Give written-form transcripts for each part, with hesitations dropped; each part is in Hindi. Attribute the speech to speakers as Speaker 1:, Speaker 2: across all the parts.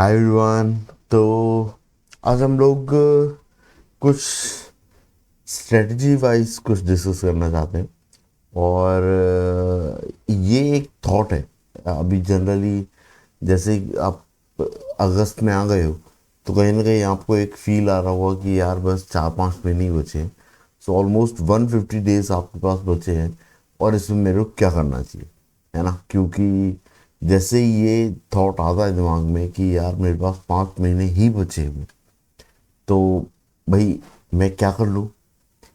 Speaker 1: Hi everyone. तो आज हम लोग कुछ स्ट्रेटजी वाइज कुछ डिस्कस करना चाहते हैं। और ये एक थॉट है। अभी जनरली जैसे ही आप अगस्त में आ गए हो, तो कहीं ना कहीं आपको एक फील आ रहा होगा कि यार बस 4-5 महीने ही बचे हैं। सो ऑलमोस्ट 150 डेज आपके पास बचे हैं, और इसमें मेरे को क्या करना चाहिए, है ना। क्योंकि जैसे ही ये थॉट आता है दिमाग में कि यार मेरे पास 5 महीने ही बचे हुए, तो भाई मैं क्या कर लूँ।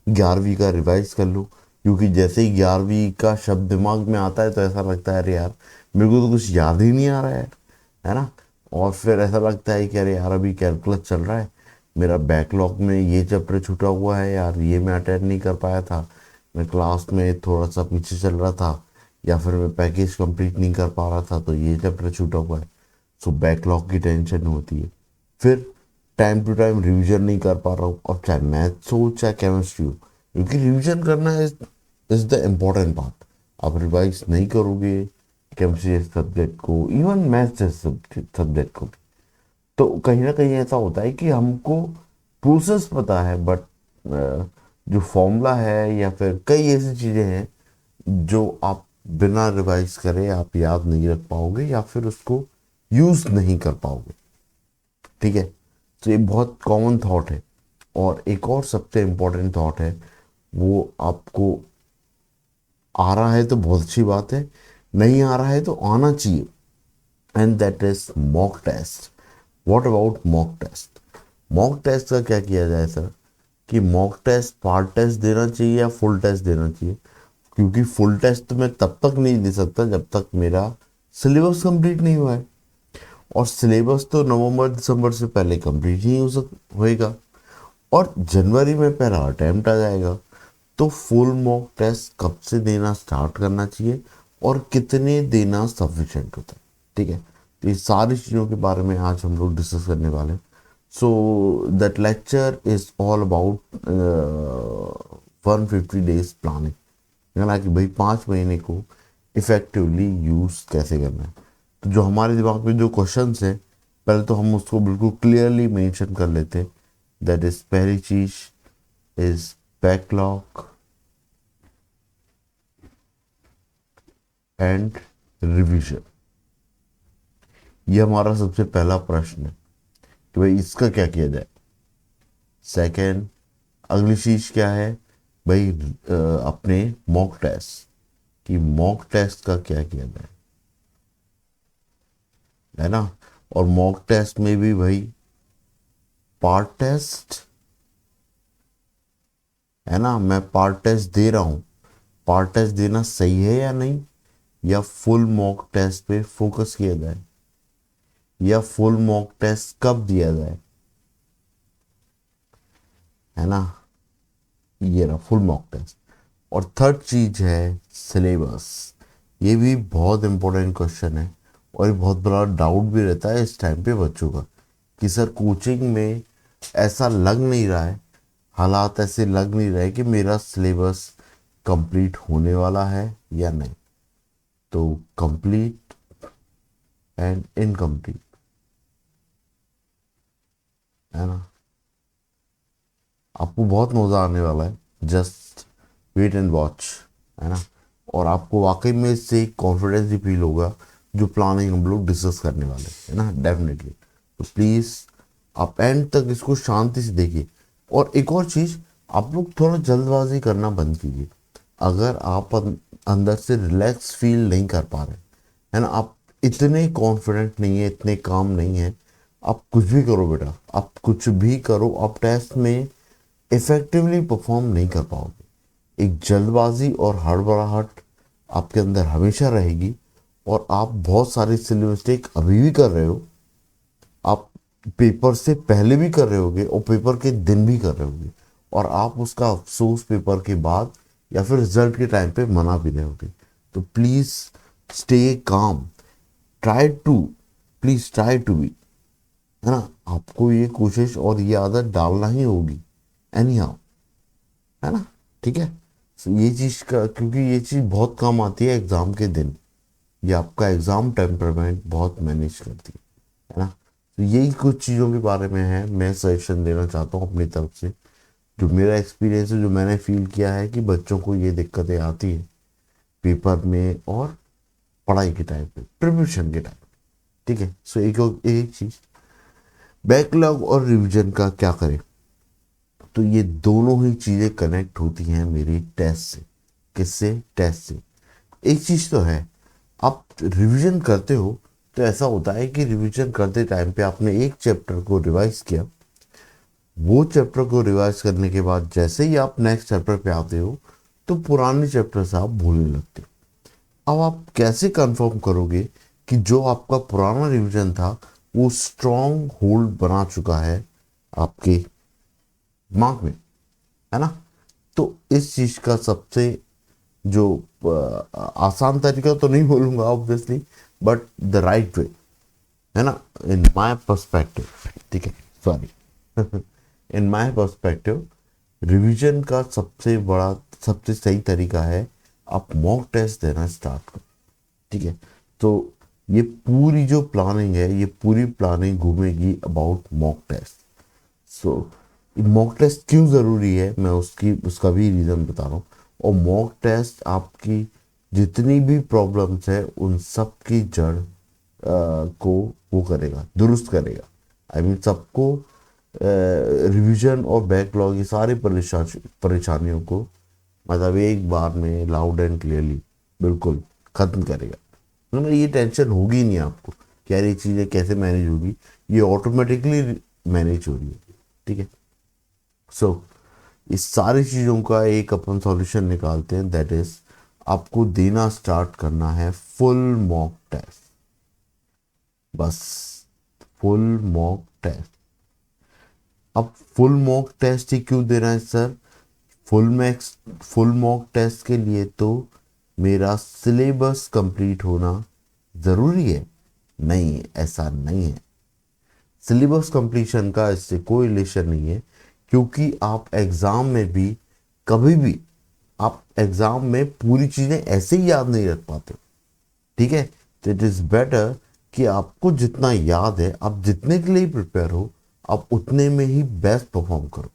Speaker 1: 11वीं का रिवाइज कर लूँ, क्योंकि जैसे ही 11वीं का शब्द दिमाग में आता है तो ऐसा लगता है अरे यार मेरे को तो कुछ याद ही नहीं आ रहा है ना। और फिर ऐसा लगता है कि अरे यार अभी कैलकुलस चल रहा है, मेरा बैकलॉग में ये चैप्टर छूटा हुआ है यार, ये मैं अटेंड नहीं कर पाया था, मैं क्लास में थोड़ा सा पीछे चल रहा था, या फिर मैं पैकेज कंप्लीट नहीं कर पा रहा था तो ये चैप्टर छूटा हुआ है। सो बैकलॉग की टेंशन होती है। फिर टाइम टू टाइम रिवीजन नहीं कर पा रहा हूँ, अब चाहे मैथ्स हो चाहे केमिस्ट्री हो, क्योंकि रिवीजन करना इज द इम्पोर्टेंट पार्ट। आप रिवाइज नहीं करोगे केमिस्ट्री सब्जेक्ट को, इवन मैथ्स सब्जेक्ट को भी, तो कहीं ना कहीं ऐसा होता है कि हमको प्रोसेस पता है, बट जो फॉर्मूला है या फिर कई ऐसी चीज़ें हैं जो आप बिना रिवाइज करे आप याद नहीं रख पाओगे या फिर उसको यूज़ नहीं कर पाओगे। ठीक है। तो ये बहुत कॉमन थॉट है। और एक और सबसे इम्पोर्टेंट थॉट है, वो आपको आ रहा है तो बहुत अच्छी बात है, नहीं आ रहा है तो आना चाहिए, and that is mock test. What about mock test? Mock test का क्या किया जाए सर, कि मॉक टेस्ट पार्ट टेस्ट देना चाहिए या फुल टेस्ट देना चाहिए? क्योंकि फुल टेस्ट तो मैं तब तक नहीं दे सकता जब तक मेरा सिलेबस कंप्लीट नहीं हुआ है, और सिलेबस तो नवंबर दिसंबर से पहले कंप्लीट नहीं होएगा, और जनवरी में पहला अटेम्प्ट आ जाएगा। तो फुल मॉक टेस्ट कब से देना स्टार्ट करना चाहिए और कितने देना सफिशिएंट होता है? ठीक है। तो ये सारी चीज़ों के बारे में आज हम लोग डिस्कस करने वाले हैं। So that lecture is all about 150 days planning, कहना कि भाई 5 महीने को इफेक्टिवली यूज़ कैसे करना है। तो जो हमारे दिमाग में जो क्वेश्चंस हैं, पहले तो हम उसको बिल्कुल क्लियरली मेंशन कर लेते हैं। दैट इज पहली चीज इज बैकलॉग एंड रिवीजन। ये हमारा सबसे पहला प्रश्न है कि भाई इसका क्या किया जाए। सेकंड, अगली चीज क्या है भाई, अपने मॉक टेस्ट, कि मॉक टेस्ट का क्या किया जाए, है ना। और मॉक टेस्ट में भी भाई पार्ट टेस्ट, है ना, मैं पार्ट टेस्ट दे रहा हूँ, पार्ट टेस्ट देना सही है या नहीं, या फुल मॉक टेस्ट पे फोकस किया जाए, या फुल मॉक टेस्ट कब दिया जाए, है ना। ये रहा फुल मॉक टेस्ट। और थर्ड चीज है सिलेबस। ये भी बहुत इंपॉर्टेंट क्वेश्चन है, और ये बहुत बड़ा डाउट भी रहता है इस टाइम पे बच्चों का, कि सर कोचिंग में ऐसा लग नहीं रहा है, हालात ऐसे लग नहीं रहे कि मेरा सिलेबस कंप्लीट होने वाला है या नहीं। तो कंप्लीट एंड इनकम्प्लीट, है ना। आपको बहुत मज़ा आने वाला है, जस्ट वेट एंड वॉच, है ना। और आपको वाकई में इससे कॉन्फिडेंस भी फील होगा जो प्लानिंग हम लोग डिस्कस करने वाले हैं, है ना, डेफिनेटली। तो प्लीज़ आप एंड तक इसको शांति से देखिए। और एक और चीज़, आप लोग थोड़ा जल्दबाजी करना बंद कीजिए। अगर आप अंदर से रिलैक्स फील नहीं कर पा रहे, है ना, आप इतने कॉन्फिडेंट नहीं है, इतने काम नहीं है, आप कुछ भी करो बेटा, आप कुछ भी करो, आप टेस्ट में इफेक्टिवली परफॉर्म नहीं कर पाओगे। एक जल्दबाजी और हड़बड़ाहट आपके अंदर हमेशा रहेगी, और आप बहुत सारी सिली मिस्टेक अभी भी कर रहे हो। आप पेपर से पहले भी कर रहे होगे और पेपर के दिन भी कर रहे होगे, और आप उसका अफसोस पेपर के बाद या फिर रिजल्ट के टाइम पे मना भी रहे होगे। तो please stay calm, try to, please try to be, है ना। आपको ये कोशिश और ये आदत डालना ही होगी एनी हाउ, है ना। ठीक है। So, ये चीज़ का, क्योंकि ये चीज़ बहुत काम आती है एग्ज़ाम के दिन, ये आपका एग्ज़ाम टेम्परमेंट बहुत मैनेज करती है ना। तो यही कुछ चीज़ों के बारे में है, मैं सजेशन देना चाहता हूँ अपनी तरफ से, जो मेरा एक्सपीरियंस है, जो मैंने फील किया है कि बच्चों को ये दिक्कतें आती है पेपर में और पढ़ाई के टाइम पे, प्रिपरेशन के टाइम। ठीक है, सो एक चीज़, बैकलॉग और रिवीजन का क्या करें। तो ये दोनों ही चीज़ें कनेक्ट होती हैं मेरी टेस्ट से। किससे? टेस्ट से। एक चीज़ तो है, आप रिवीजन करते हो तो ऐसा होता है कि रिवीजन करते टाइम पे आपने एक चैप्टर को रिवाइज किया, वो चैप्टर को रिवाइज करने के बाद जैसे ही आप नेक्स्ट चैप्टर पे आते हो तो पुराने चैप्टर से आप भूलने लगते हो। अब आप कैसे कंफर्म करोगे कि जो आपका पुराना रिवीजन था वो स्ट्रॉन्ग होल्ड बना चुका है आपके दिमाग में, है ना? तो इस चीज का सबसे जो आसान तरीका तो नहीं बोलूंगा obviously, but the right way, है ना, इन माय पर्सपेक्टिव, ठीक है, sorry, in my perspective, revision का सबसे बड़ा, सबसे सही तरीका है आप मॉक टेस्ट देना स्टार्ट करो। ठीक है, तो ये पूरी जो प्लानिंग है, ये पूरी प्लानिंग घूमेगी about mock test. So mock test क्यों ज़रूरी है, मैं उसका भी रीज़न बता रहा हूँ। और मॉक टेस्ट आपकी जितनी भी प्रॉब्लम्स है उन सब की जड़ को वो करेगा, दुरुस्त करेगा। आई मीन सबको, रिवीजन और बैकलॉग, ये सारी परेशानियों को मतलब एक बार में लाउड एंड क्लियरली बिल्कुल ख़त्म करेगा। मतलब ये टेंशन होगी नहीं आपको कि यार ये चीज़ें कैसे मैनेज होगी, ये ऑटोमेटिकली मैनेज हो रही है। ठीक है, सो इस सारी चीज़ों का एक अपन सॉल्यूशन निकालते हैं, दैट इज आपको देना स्टार्ट करना है फुल मॉक टेस्ट। बस फुल मॉक टेस्ट। अब फुल मॉक टेस्ट ही क्यों देना है सर? फुल मॉक टेस्ट के लिए तो मेरा सिलेबस कंप्लीट होना ज़रूरी है। नहीं, ऐसा नहीं है। सिलेबस कंप्लीशन का इससे कोई रिलेशन नहीं है, क्योंकि आप एग्ज़ाम में भी कभी भी, आप एग्ज़ाम में पूरी चीज़ें ऐसे ही याद नहीं रख पाते। ठीक है, तो इट इज़ बेटर कि आपको जितना याद है, आप जितने के लिए प्रिपेयर हो, आप उतने में ही बेस्ट परफॉर्म करो।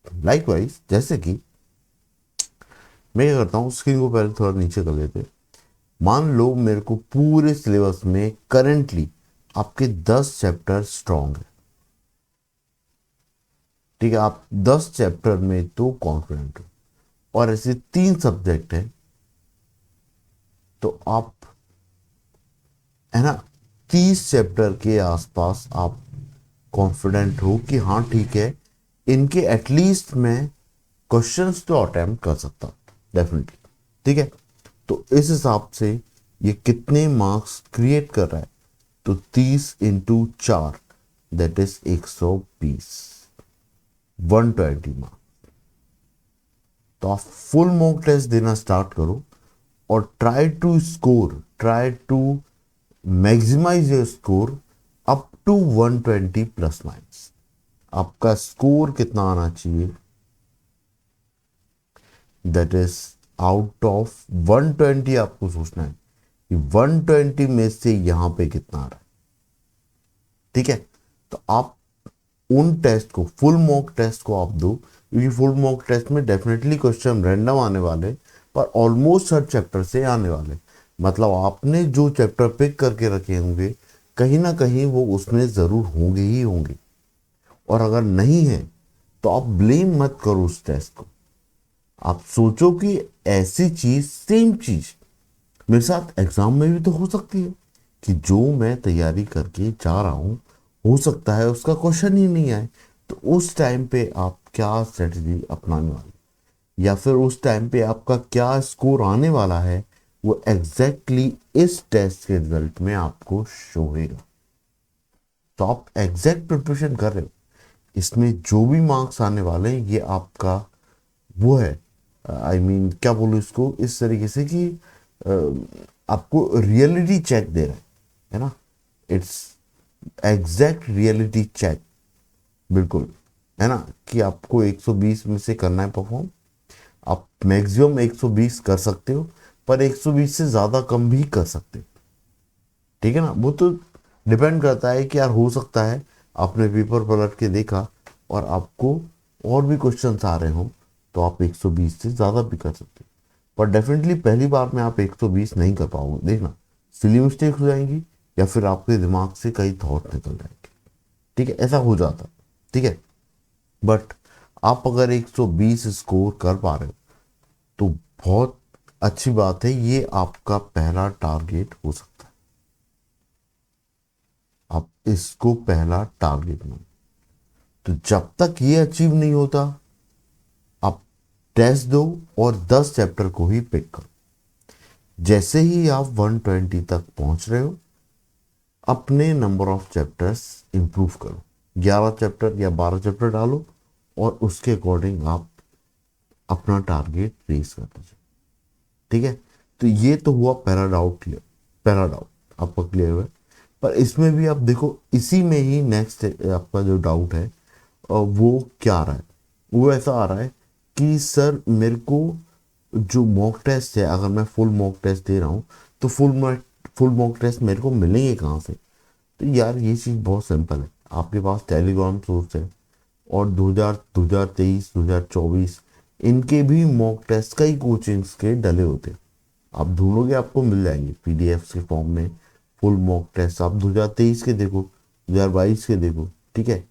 Speaker 1: लाइकवाइज जैसे कि मैं क्या करता हूँ, स्क्रीन को पहले थोड़ा नीचे कर लेते। मान लो मेरे को पूरे सिलेबस में करेंटली आपके 10 चैप्टर स्ट्रॉन्ग है। ठीक है, आप 10 चैप्टर में तो कॉन्फिडेंट हो, और ऐसे 3 सब्जेक्ट है तो आप, है ना, 30 चैप्टर के आसपास आप कॉन्फिडेंट हो कि हाँ ठीक है, इनके एटलीस्ट मैं क्वेश्चंस तो अटेम्प्ट कर सकता हूँ डेफिनेटली। ठीक है, तो इस हिसाब से ये कितने मार्क्स क्रिएट कर रहा है? तो 30 × 4 दैट इज 120, 120 मार्क्स। तो आप फुल मॉक टेस्ट देना स्टार्ट करो और try to maximise your score up to 120 plus minus. आपका स्कोर कितना आना चाहिए? दैट इज आउट ऑफ 120, आपको सोचना है कि 120 में से यहां पे कितना आ रहा है। ठीक है, तो आप उन टेस्ट को, फुल मॉक टेस्ट को आप दो, क्योंकि फुल मॉक टेस्ट में डेफिनेटली क्वेश्चन रैंडम आने वाले, पर ऑलमोस्ट हर चैप्टर से आने वाले। मतलब आपने जो चैप्टर पिक करके रखे होंगे, कहीं ना कहीं वो उसमें ज़रूर होंगे ही होंगे। और अगर नहीं है तो आप ब्लेम मत करो उस टेस्ट को। आप सोचो कि ऐसी चीज़, सेम चीज़ मेरे साथ एग्ज़ाम में भी तो हो सकती है, कि जो मैं तैयारी करके जा रहा हूँ, हो सकता है उसका क्वेश्चन ही नहीं आए। तो उस टाइम पे आप क्या स्ट्रेटजी अपनाने वाले, या फिर उस टाइम पे आपका क्या स्कोर आने वाला है, वो एग्जैक्टली इस टेस्ट के रिजल्ट में आपको शो होगा। तो आप एग्जैक्ट प्रिपरेशन कर रहे हो, इसमें जो भी मार्क्स आने वाले हैं ये आपका वो है, आई मीन क्या बोलूँ इसको इस तरीके से कि आपको रियलिटी चेक दे रहा है ना, इट्स एग्जैक्ट रियलिटी चेक, बिल्कुल, है ना, कि आपको 120 में से करना है परफॉर्म। आप मैक्सिमम 120 कर सकते हो, पर 120 से ज़्यादा कम भी कर सकते हो। ठीक है ना, वो तो डिपेंड करता है कि यार हो सकता है आपने पेपर पलट के देखा और आपको और भी क्वेश्चंस आ रहे हो, तो आप 120 से ज़्यादा भी कर सकते हो। पर डेफिनेटली पहली बार में आप 120 नहीं कर पाओगे, देखना सिली मिस्टेक हो जाएंगी या फिर आपके दिमाग से कई थॉट निकल जाएंगे। ठीक है, ऐसा हो जाता। ठीक है, बट आप अगर 120 स्कोर कर पा रहे हो तो बहुत अच्छी बात है, ये आपका पहला टारगेट हो सकता है। आप इसको पहला टारगेट लो। तो जब तक ये अचीव नहीं होता, आप टेस्ट दो और 10 चैप्टर को ही पिक करो। जैसे ही आप 120 तक पहुंच रहे हो, अपने नंबर ऑफ चैप्टर्स इंप्रूव करो, 11 चैप्टर या 12 चैप्टर डालो और उसके अकॉर्डिंग आप अपना टारगेट रेस करते जाओ। ठीक है, तो ये तो हुआ पहला डाउट क्लियर, पहला डाउट आपका क्लियर हुआ। पर इसमें भी आप देखो, इसी में ही नेक्स्ट आपका जो डाउट है वो क्या आ रहा है, वो ऐसा आ रहा है कि सर मेरे को जो मॉक टेस्ट है, अगर मैं फुल मॉक टेस्ट दे रहा हूँ तो फुल मॉक टेस्ट मेरे को मिलेंगे कहाँ से। तो यार ये चीज़ बहुत सिंपल है, आपके पास टेलीग्राम सोर्स है और 2023 2024 इनके भी मॉक टेस्ट कई कोचिंग्स के डले होते हैं। आप ढूंढोगे आपको मिल जाएंगे पीडीएफ के फॉर्म में फुल मॉक टेस्ट। आप 2023 के देखो, 2022 के देखो। ठीक है,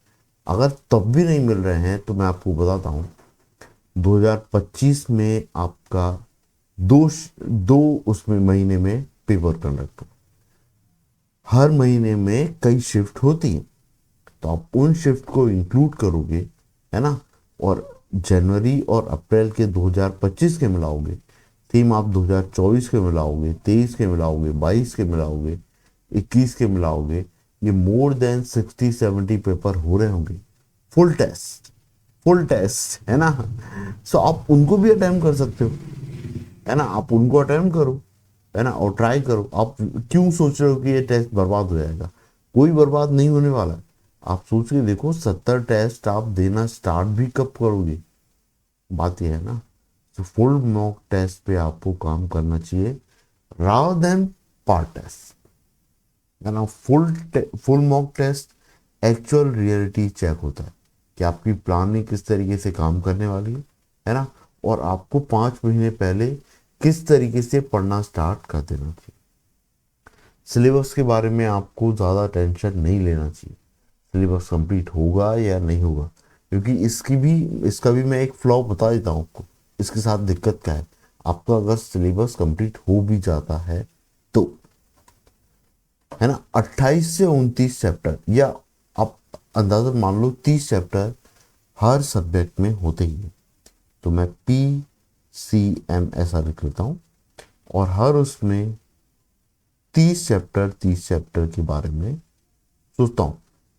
Speaker 1: अगर तब भी नहीं मिल रहे हैं तो मैं आपको बताता हूँ, 2025 में आपका दो दो उसमें महीने में पेपर कंडक्ट हो, हर महीने में कई शिफ्ट होती हैं, तो आप उन शिफ्ट को इंक्लूड करोगे, है ना। और जनवरी और अप्रैल के 2025 के मिलाओगे, थीम आप 2024 के मिलाओगे, 23 के मिलाओगे, 22 के मिलाओगे, 21 के मिलाओगे, ये मोर देन 60-70 पेपर हो रहे होंगे फुल टेस्ट, फुल टेस्ट, है ना। सो आप उनको भी अटेम्प्ट कर सकते हो, है ना, आप उनको अटेम्प्ट करो, है ना, और ट्राई करो। आप क्यों सोच रहे हो कि ये टेस्ट बर्बाद हो जाएगा, कोई बर्बाद नहीं होने वाला है। आप सोच के देखो 70 टेस्ट आप देना स्टार्ट भी कब करोगे, बात ये है ना। तो फुल मॉक टेस्ट पे आपको काम करना चाहिए रादर देन पार्ट टेस्ट, है ना। Full mock test actual reality check होता है कि आपकी प्लानिंग किस तरीके से काम करने वाली है ना, और आपको 5 महीने पहले किस तरीके से पढ़ना स्टार्ट कर देना चाहिए। सिलेबस के बारे में आपको ज़्यादा टेंशन नहीं लेना चाहिए, सिलेबस कंप्लीट होगा या नहीं होगा, क्योंकि इसका भी मैं एक फ्लॉ बता देता हूँ आपको। इसके साथ दिक्कत क्या है, आपका अगर सिलेबस कंप्लीट हो भी जाता है तो, है ना, 28 से 29 चैप्टर या आप अंदाजा मान लो 30 चैप्टर हर सब्जेक्ट में होते ही हैं। तो मैं PCM ऐसा लिख लेता हूँ और हर उसमें 30 चैप्टर के बारे में सोचता हूँ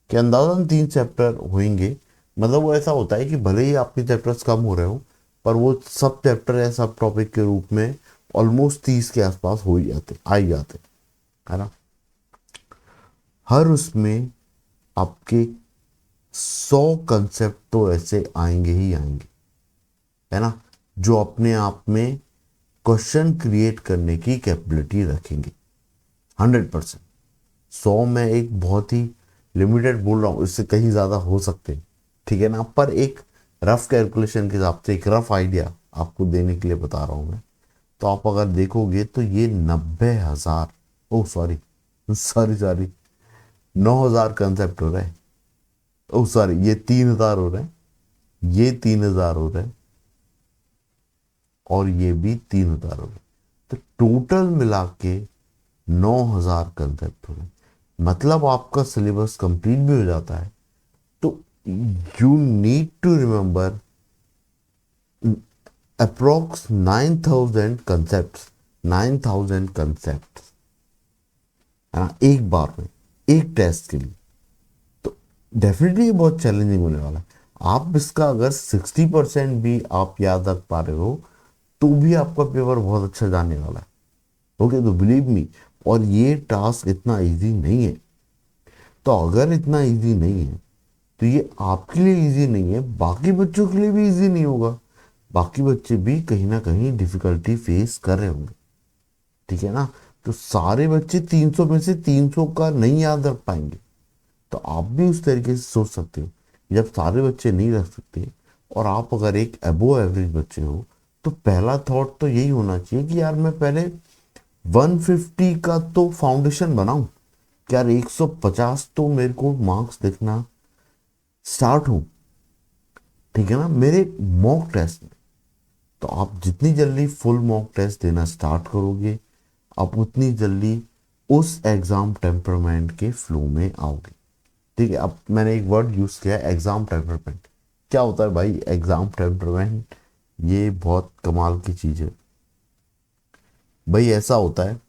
Speaker 1: कि अंदाजन 3 चैप्टर होंगे। मतलब वो ऐसा होता है कि भले ही आपके चैप्टर्स कम हो रहे हो, पर वो सब चैप्टर या सब टॉपिक के रूप में ऑलमोस्ट 30 के आसपास हो ही जाते, आ ही जाते, है ना। हर उसमें आपके 100 कंसेप्ट तो ऐसे आएंगे ही आएंगे, है ना, जो अपने आप में क्वेश्चन क्रिएट करने की कैपेबिलिटी रखेंगे 100%। 100 में एक बहुत ही लिमिटेड बोल रहा हूँ, इससे कहीं ज़्यादा हो सकते हैं, ठीक है ना। पर एक रफ कैलकुलेशन के हिसाब से एक रफ आइडिया आपको देने के लिए बता रहा हूँ मैं। तो आप अगर देखोगे तो ये 90,000, oh sorry sorry sorry 9,000 concept हो रहे हैं। ओह सॉरी, ये 3,000 हो रहे हैं, ये 3,000 हो रहे हैं और ये भी 3,000 हो रहे हैं। तो टोटल मिला के 9,000 कंसेप्ट हो रहे हैं। मतलब आपका सिलेबस कंप्लीट भी हो जाता है तो you need to remember approx 9,000 concept, 9,000 concept, है ना, एक बार में, एक टेस्ट के लिए। तो डेफिनेटली ये बहुत चैलेंजिंग होने वाला है। आप इसका अगर 60% भी आप याद रख पा रहे हो तो भी आपका पेपर बहुत अच्छा जाने वाला है। ओके, तो बिलीव मी, और ये टास्क इतना इजी नहीं है। तो अगर इतना इजी नहीं है तो ये आपके लिए इजी नहीं है, बाकी बच्चों के लिए भी इजी नहीं होगा। बाकी बच्चे भी कहीं ना कहीं डिफिकल्टी फेस कर रहे होंगे, ठीक है ना। तो सारे बच्चे 300 में से 300 का नहीं याद रख पाएंगे। तो आप भी उस तरीके से सोच सकते हो, जब सारे बच्चे नहीं रख सकते और आप अगर एक अबो एवरेज बच्चे हो, तो पहला थॉट तो यही होना चाहिए कि यार मैं पहले 150 का तो फाउंडेशन बनाऊं, कि यार 150 तो मेरे को मार्क्स देखना स्टार्ट हो, ठीक है ना, मेरे मॉक टेस्ट में। तो आप जितनी जल्दी फुल मॉक टेस्ट देना स्टार्ट करोगे, आप उतनी जल्दी उस एग्जाम टेम्परमेंट के फ्लो में आओगे। ठीक है, अब मैंने एक वर्ड यूज किया है, एग्जाम टेम्परमेंट। क्या होता है भाई एग्जाम टेम्परमेंट? ये बहुत कमाल की चीज है भाई। ऐसा होता है,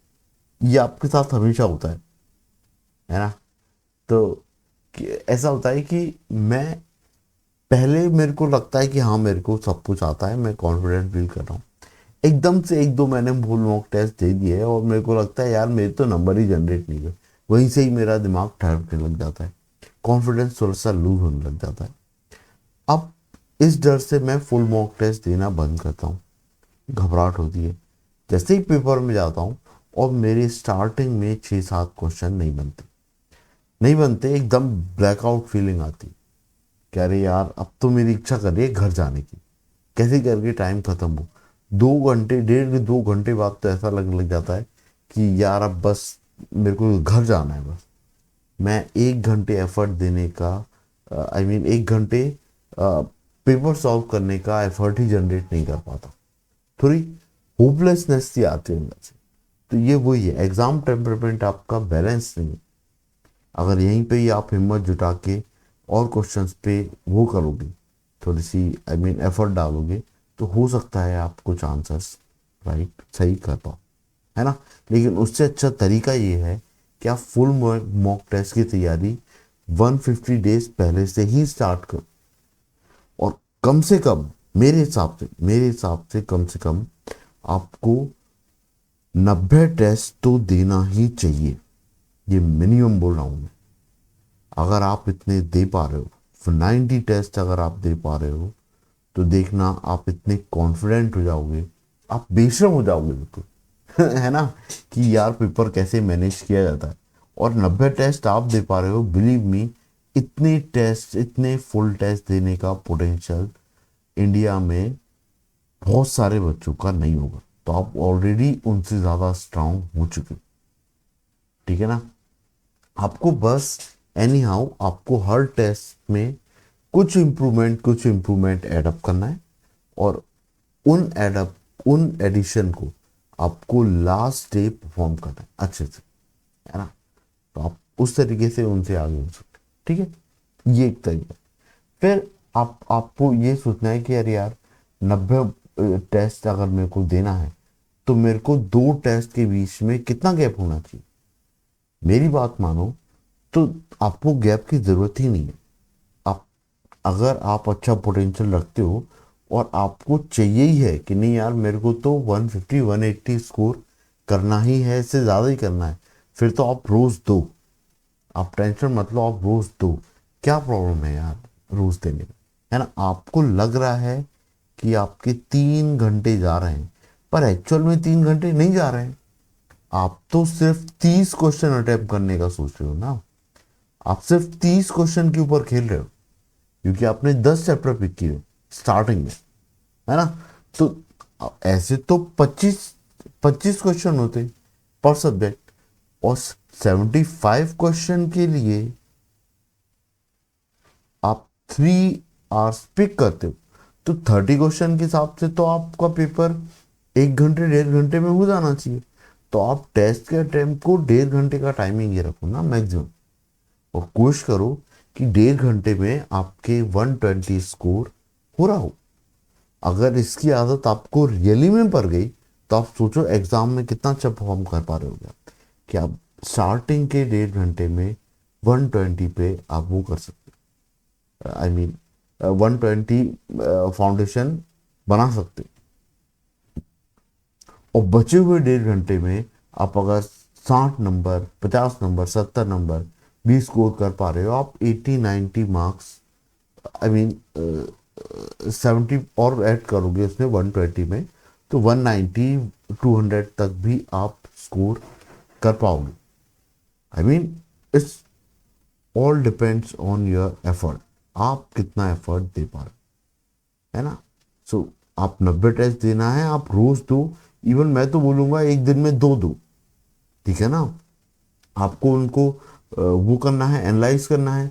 Speaker 1: ये आपके साथ हमेशा होता है ना। तो ऐसा होता है कि मैं पहले मेरे को लगता है कि हाँ मेरे को सब कुछ आता है, मैं कॉन्फिडेंट फील कर रहा हूँ। एकदम से एक दो मैंने फुल मॉक टेस्ट दे दिए और मेरे को लगता है यार मेरे तो नंबर ही जनरेट नहीं हुए। वहीं से ही मेरा दिमाग ठहरने लग जाता है, कॉन्फिडेंस थोड़ा सा लूज होने लग जाता है। अब इस डर से मैं फुल मॉक टेस्ट देना बंद करता हूँ, घबराहट होती है। जैसे ही पेपर में जाता हूँ और मेरे स्टार्टिंग में 6-7 क्वेश्चन नहीं बनते एकदम ब्लैकआउट फीलिंग आती, कह रहे यार अब तो मेरी इच्छा कर रही है घर जाने की, कैसे करके टाइम खत्म हो। 2 घंटे, 1.5 2 घंटे बाद तो ऐसा लगने लग जाता है कि यार अब बस मेरे को घर जाना है बस। मैं 1 घंटे एफर्ट देने का, आई मीन 1 घंटे पेपर सॉल्व करने का एफर्ट ही जनरेट नहीं कर पाता, थोड़ी होपलेसनेस सी आती है अंदर से। तो ये वही है, एग्जाम टेम्परमेंट आपका बैलेंस नहीं है। अगर यहीं पे ही आप हिम्मत जुटा के और क्वेश्चंस पे वो करोगे, थोड़ी सी आई मीन एफर्ट डालोगे, तो हो सकता है आप कुछ आंसर्स राइट सही कर पाओ, है ना। लेकिन उससे अच्छा तरीका ये है कि आप फुल मॉक टेस्ट की तैयारी 150 डेज पहले से ही स्टार्ट करो। और कम से कम मेरे हिसाब से कम से कम आपको 90 टेस्ट तो देना ही चाहिए। ये मिनिमम बोल रहा हूं मैं। अगर आप इतने दे पा रहे हो, 90 टेस्ट अगर आप दे पा रहे हो, तो देखना आप इतने कॉन्फिडेंट हो जाओगे, आप बेशर्म हो जाओगे बिल्कुल है ना, कि यार पेपर कैसे मैनेज किया जाता है। और 90 टेस्ट आप दे पा रहे हो, बिलीव मी, इतने टेस्ट, इतने फुल टेस्ट देने का पोटेंशियल इंडिया में बहुत सारे बच्चों का नहीं होगा। तो आप ऑलरेडी उनसे ज़्यादा स्ट्रांग हो चुके, ठीक है ना। आपको बस एनी हाउ आपको हर टेस्ट में कुछ इम्प्रूवमेंट एडअप करना है, और उन एडिशन को आपको लास्ट डे परफॉर्म करना है अच्छे से, है ना। तो आप उस तरीके से उनसे आगे हो सकते, ठीक है। ये एक तरीका। फिर आपको ये सोचना है कि अरे यार 90 टेस्ट अगर मेरे को देना है, तो मेरे को 2 टेस्ट के बीच में कितना गैप होना चाहिए। मेरी बात मानो तो आपको गैप की जरूरत ही नहीं है। आप अगर आप अच्छा पोटेंशियल रखते हो और आपको चाहिए ही है कि नहीं यार मेरे को तो 150 180 स्कोर करना ही है, इससे ज़्यादा ही करना है, फिर तो आप रोज़ दो। आप टेंशन मत लो, आप रोज़ दो। क्या प्रॉब्लम है यार रोज़ देने में, है ना। आपको लग रहा है कि आपके 3 घंटे जा रहे हैं, पर एक्चुअल में 3 घंटे नहीं जा रहे हैं। आप तो सिर्फ 30 क्वेश्चन अटेम्प्ट करने का सोच रहे हो ना। आप सिर्फ 30 क्वेश्चन के ऊपर खेल रहे हो, क्योंकि आपने 10 चैप्टर पिक किए स्टार्टिंग में, है ना। तो ऐसे तो 25 क्वेश्चन होते पर सब्जेक्ट, और 75 क्वेश्चन के लिए आप 3 आवर्स पिक करते हो। तो 30 क्वेश्चन के हिसाब से तो आपका पेपर 1 घंटे 1.5 घंटे में हो जाना चाहिए। तो आप टेस्ट के अटेम्प्ट को 1.5 घंटे का टाइमिंग ये रखो ना मैक्सिमम, और कोशिश करो कि 1.5 घंटे में आपके 120 स्कोर हो रहा हो। अगर इसकी आदत आपको रियली में पड़ गई, तो आप सोचो एग्जाम में कितना अच्छा परफॉर्म कर पा रहे हो आप, कि आप स्टार्टिंग के 1.5 घंटे में 120 पे आप वो कर सकते, आई मीन 120 फाउंडेशन बना सकते। और बचे हुए 1.5 घंटे में आप अगर 60 नंबर, 50 नंबर, 70 नंबर भी स्कोर कर पा रहे हो, आप 80-90 मार्क्स, आई मीन 70 और ऐड करोगे उसमें 120 में, तो 190 200 तक भी आप स्कोर कर पाओगे। I mean it's all depends on your effort, आप कितना एफर्ट दे पा रहे, है ना। सो आप 90 टेस्ट देना है, आप रोज दो। इवन मैं तो बोलूंगा एक दिन में दो, ठीक है ना। आपको उनको वो करना है, एनालाइज करना है,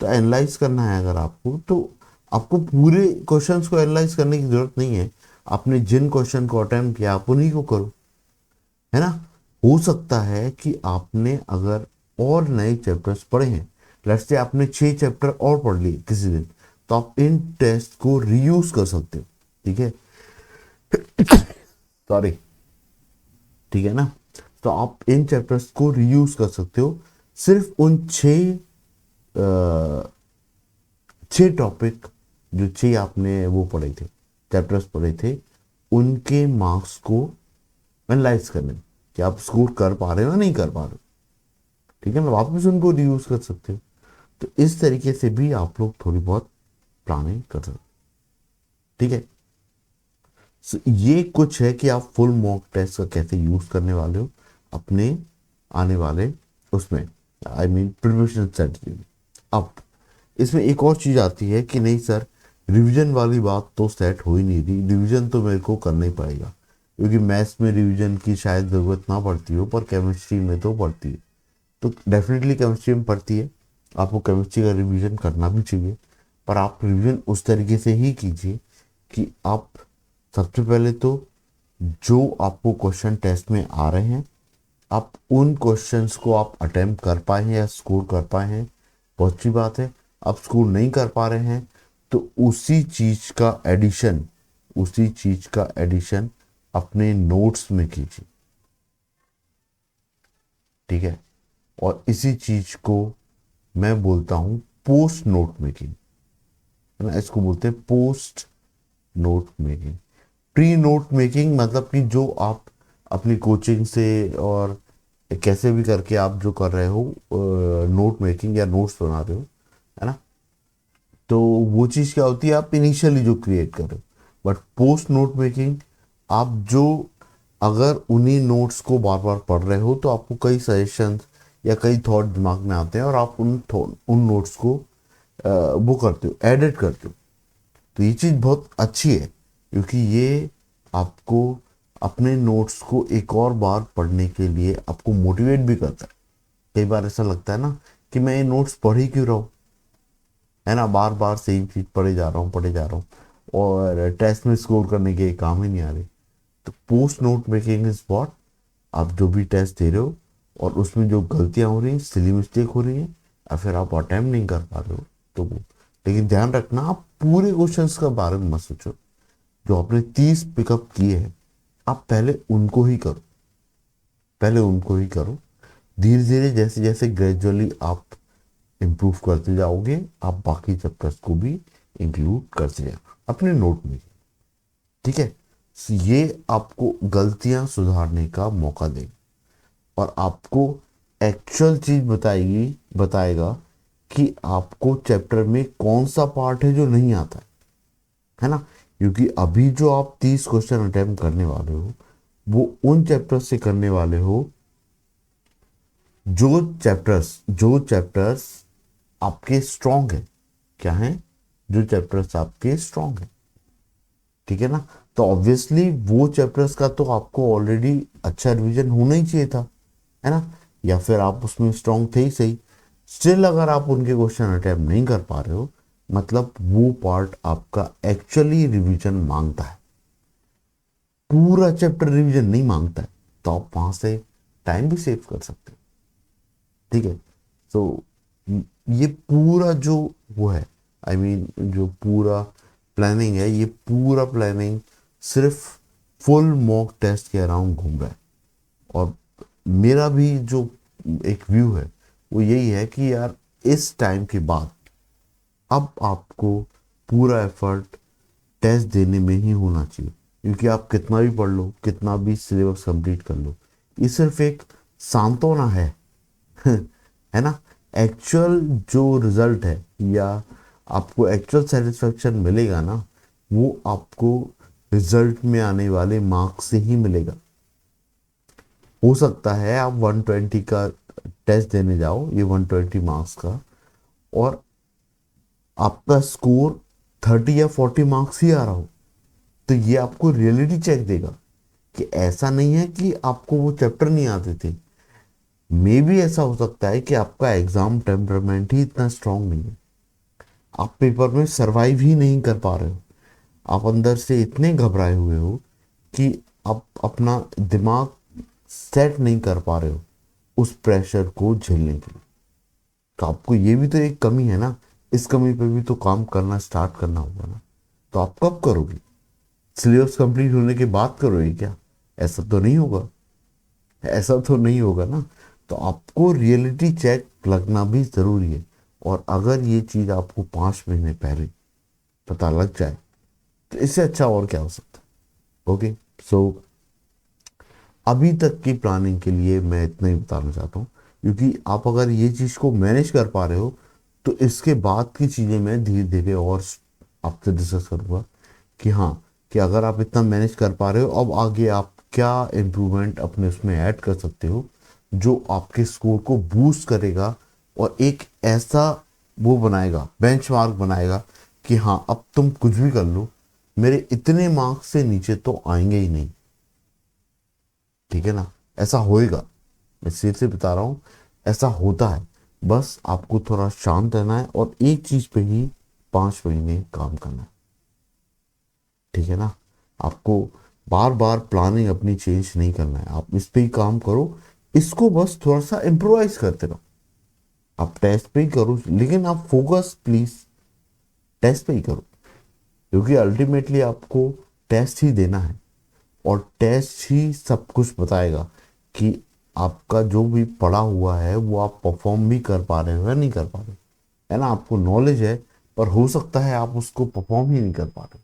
Speaker 1: तो एनालाइज करना है अगर आपको, तो आपको पूरे क्वेश्चंस को एनालाइज करने की जरूरत नहीं है। आपने जिन क्वेश्चन को अटेम्प्ट किया आप उन्हीं को करो, है ना। हो सकता है कि आपने अगर और नए चैप्टर्स पढ़े हैं, लेट्स से आपने 6 चैप्टर और पढ़ लिए किसी दिन, तो आप इन टेस्ट को रीयूज कर सकते हो, ठीक है। सॉरी, ठीक है ना। तो आप इन चैप्टर्स को रीयूज कर सकते हो। सिर्फ उन 6 टॉपिक, जो 6 आपने वो पढ़े थे, चैप्टर्स पढ़े थे, उनके मार्क्स को एनालाइज करने, कि आप स्कोर कर पा रहे हो या नहीं कर पा रहे हो, ठीक है ना। वापस उनको रीयूज कर सकते हो। तो इस तरीके से भी आप लोग थोड़ी बहुत प्लानिंग कर सकते हो, ठीक है। So, ये कुछ है कि आप फुल मॉक टेस्ट का कैसे यूज करने वाले हो अपने आने वाले उसमें, आई मीन प्रिपरेशन स्ट्रेटजी में। अब इसमें एक और चीज आती है कि नहीं सर, रिवीजन वाली बात तो सेट हो ही नहीं रही, रिवीजन तो मेरे को करना ही पड़ेगा, क्योंकि मैथ्स में रिवीजन की शायद ज़रूरत ना पड़ती हो पर केमिस्ट्री में तो पड़ती है। तो डेफिनेटली केमिस्ट्री में पड़ती है, आपको केमिस्ट्री का रिवीजन करना भी चाहिए, पर आप रिवीजन उस तरीके से ही कीजिए कि आप सबसे पहले तो जो आपको क्वेश्चन टेस्ट में आ रहे हैं, आप उन क्वेश्चंस को आप अटेम्प्ट कर पाए हैं या स्कोर कर पाए हैं, बहुत अच्छी बात है। आप स्कोर नहीं कर पा रहे हैं तो उसी चीज का एडिशन अपने नोट्स में कीजिए, ठीक है। और इसी चीज को मैं बोलता हूं पोस्ट नोट मेकिंग, है ना। इसको बोलते हैं post note making. Pre note making मतलब कि जो आप अपनी कोचिंग से और कैसे भी करके आप जो कर रहे हो, नोट मेकिंग या नोट्स बना रहे हो, है ना। तो वो चीज़ क्या होती है, आप इनिशियली जो क्रिएट कर रहे हो। बट पोस्ट नोट मेकिंग, आप जो अगर उन्हीं नोट्स को बार बार पढ़ रहे हो तो आपको कई सजेशंस या कई थॉट दिमाग में आते हैं और आप उन नोट्स को वो करते हो, एडिट करते हो। तो ये चीज़ बहुत अच्छी है, क्योंकि ये आपको अपने नोट्स को एक और बार पढ़ने के लिए आपको मोटिवेट भी करता है। कई बार ऐसा लगता है ना कि मैं ये नोट्स पढ़ ही क्यों रहा हूँ, है ना, बार बार सेम चीज़ पढ़े जा रहा हूँ और टेस्ट में स्कोर करने के काम ही नहीं आ रही। तो post note making is what, आप जो भी टेस्ट दे रहे हो और उसमें जो गलतियां हो रही हैं, सिली मिस्टेक हो रही है, या फिर आप अटेम्प्ट नहीं कर पा रहे हो, तो वो, लेकिन ध्यान रखना आप पूरे क्वेश्चंस का बारे में मत सोचो। जो आपने 30 पिकअप किए हैं, आप पहले उनको ही करो। धीरे धीरे जैसे जैसे ग्रेजुअली आप इम्प्रूव करते जाओगे, आप बाकी चैप्टर्स को भी इंक्लूड करते जाओ अपने नोट में, ठीक है। ये आपको गलतियां सुधारने का मौका देगा और आपको एक्चुअल चीज बताएगा कि आपको चैप्टर में कौन सा पार्ट है जो नहीं आता है ना। क्योंकि अभी जो आप 30 क्वेश्चन अटेम्प्ट करने वाले हो, वो उन चैप्टर्स से करने वाले हो जो चैप्टर्स आपके स्ट्रॉन्ग है। क्या है? जो चैप्टर्स आपके स्ट्रॉन्ग है, ठीक है ना। तो ऑब्वियसली वो चैप्टर्स का तो आपको ऑलरेडी अच्छा रिवीजन होना ही चाहिए था, है ना। या फिर आप उसमें स्ट्रॉन्ग थे ही सही, स्टिल अगर आप उनके क्वेश्चन अटेम्प्ट नहीं कर पा रहे हो, मतलब वो पार्ट आपका एक्चुअली रिवीजन मांगता है, पूरा चैप्टर रिवीजन नहीं मांगता है, तो आप वहां से टाइम भी सेव कर सकते हो, ठीक है। तो ये पूरा जो वो है, आई मीन जो पूरा प्लानिंग है, ये पूरा प्लानिंग सिर्फ फुल मॉक टेस्ट के अराउंड घूम रहा है। और मेरा भी जो एक व्यू है वो यही है कि यार इस टाइम के बाद अब आपको पूरा एफर्ट टेस्ट देने में ही होना चाहिए, क्योंकि आप कितना भी पढ़ लो, कितना भी सिलेबस कंप्लीट कर लो, ये सिर्फ एक सांत्वना है है ना। एक्चुअल जो रिजल्ट है या आपको एक्चुअल सेटिस्फेक्शन मिलेगा ना, वो आपको रिजल्ट में आने वाले मार्क्स से ही मिलेगा। हो सकता है आप 120 का टेस्ट देने जाओ, ये 120 मार्क्स का, और आपका स्कोर 30 या 40 मार्क्स ही आ रहा हो। तो ये आपको रियलिटी चेक देगा कि ऐसा नहीं है कि आपको वो चैप्टर नहीं आते थे। मे भी ऐसा हो सकता है कि आपका एग्जाम टेम्परामेंट ही इतना स्ट्रांग नहीं है, आप पेपर में सरवाइव ही नहीं कर पा रहे हो, आप अंदर से इतने घबराए हुए हो कि आप अपना दिमाग सेट नहीं कर पा रहे हो उस प्रेशर को झेलने के लिए। तो आपको ये भी तो एक कमी है ना, इस कमी पे भी तो काम करना स्टार्ट करना होगा ना। तो आप कब करोगे? सिलेबस कंप्लीट होने के बाद करोगे क्या? ऐसा तो नहीं होगा, ऐसा तो नहीं होगा ना। तो आपको रियलिटी चेक लगना भी ज़रूरी है। और अगर ये चीज़ आपको 5 महीने पहले पता लग जाए तो इससे अच्छा और क्या हो सकता है। ओके, सो अभी तक की प्लानिंग के लिए मैं इतना ही बताना चाहता हूँ, क्योंकि आप अगर ये चीज़ को मैनेज कर पा रहे हो तो इसके बाद की चीज़ें मैं धीरे धीरे और आपसे डिस्कस करूँगा कि हाँ, कि अगर आप इतना मैनेज कर पा रहे हो, अब आगे आप क्या इम्प्रूवमेंट अपने उसमें ऐड कर सकते हो जो आपके स्कोर को बूस्ट करेगा और एक ऐसा वो बनाएगा, बेंचमार्क बनाएगा कि हाँ, अब तुम कुछ भी कर लो, मेरे इतने मार्क्स से नीचे तो आएंगे ही नहीं। ठीक है ना? ऐसा होएगा, मैं सिर से बता रहा हूँ, ऐसा होता है। बस आपको थोड़ा शांत रहना है और एक चीज पे ही 5 महीने काम करना है। ठीक है ना? आपको बार बार प्लानिंग अपनी चेंज नहीं करना है, आप इस पे ही काम करो, इसको बस थोड़ा सा इम्प्रोवाइज करते रहो। आप टेस्ट पे ही करो, लेकिन आप फोकस प्लीज टेस्ट पे ही करो, क्योंकि अल्टीमेटली आपको टेस्ट ही देना है और टेस्ट ही सब कुछ बताएगा कि आपका जो भी पढ़ा हुआ है वो आप परफॉर्म भी कर पा रहे हो या नहीं कर पा रहे हो। है ना? आपको नॉलेज है, पर हो सकता है आप उसको परफॉर्म ही नहीं कर पा रहे हो,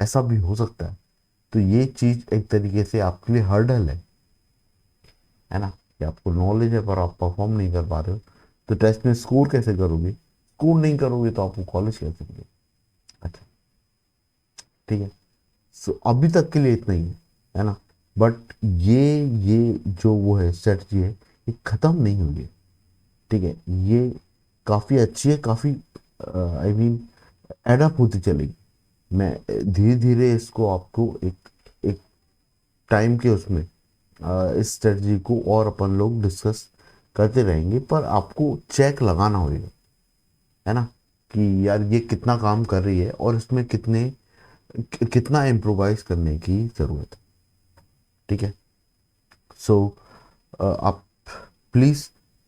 Speaker 1: ऐसा भी हो सकता है। तो ये चीज एक तरीके से आपके लिए हर्डल है ना, कि आपको नॉलेज है पर आप परफॉर्म नहीं कर पा रहे हो। तो टेस्ट में स्कोर कैसे करोगे? स्कोर नहीं करोगे तो आपको कॉलेज कैसे मिलेगा? अच्छा, ठीक है। सो अभी तक के लिए इतना ही है ना। बट ये जो वो है स्ट्रेटजी है, ये खत्म नहीं हुई है। ठीक है, ये काफ़ी अच्छी है, काफ़ी आई मीन एडअप होती चलेगी। मैं धीरे धीरे इसको आपको एक एक टाइम के उसमें इस स्ट्रेटजी को और अपन लोग डिस्कस करते रहेंगे, पर आपको चेक लगाना होगा, है ना, कि यार ये कितना काम कर रही है और इसमें कितना इम्प्रोवाइज करने की ज़रूरत है। ठीक है। सो आप प्लीज़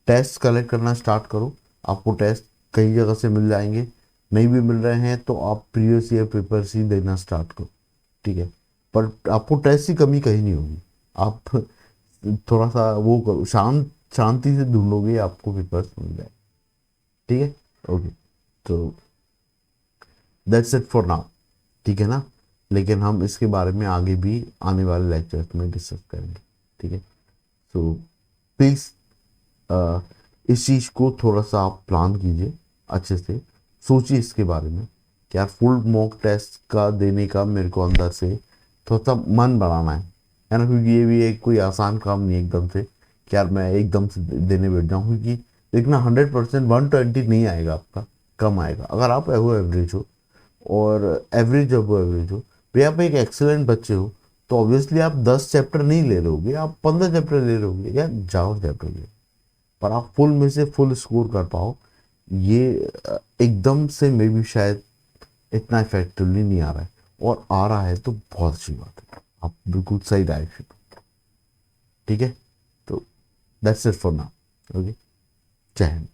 Speaker 1: टेस्ट कलेक्ट करना स्टार्ट करो। आपको टेस्ट कई जगह से मिल जाएंगे, नहीं भी मिल रहे हैं तो आप प्रीवियस ईयर पेपर्स ही देना स्टार्ट करो। ठीक है, पर आपको टेस्ट की कमी कहीं नहीं होगी। आप थोड़ा सा वो करो, शांति से ढूंढोगे, आपको पेपर्स मिल जाए। ठीक है। ओके, तो दैट्स इट फॉर नाउ। ठीक है ना? लेकिन हम इसके बारे में आगे भी आने वाले लेक्चर्स में डिस्कस करेंगे। ठीक है। सो प्लीज़ इस चीज़ को थोड़ा सा आप प्लान कीजिए, अच्छे से सोचिए इसके बारे में कि यार फुल मॉक टेस्ट का देने का मेरे को अंदर से थोड़ा सा मन बनाना है ना, क्योंकि ये भी एक कोई आसान काम नहीं है एकदम से कि यार मैं एकदम से देने बैठ जाऊँ, क्योंकि देखना 100% 120 नहीं आएगा आपका, कम आएगा। अगर आप एवो एवरेज हो, और एवरेज अबो एवरेज हो, भाई आप एक एक्सेलेंट बच्चे हो, तो ऑब्वियसली आप 10 चैप्टर नहीं ले रहे होगे, आप 15 चैप्टर ले रहे होगे या ज़्यादा चैप्टर ले, पर आप फुल में से फुल स्कोर कर पाओ, ये एकदम से मे बी शायद इतना इफेक्टिवली नहीं आ रहा है, और आ रहा है तो बहुत अच्छी बात है, आप बिल्कुल सही डायरेक्शन। ठीक है, तो that's it for now. Okay, जय हिंद।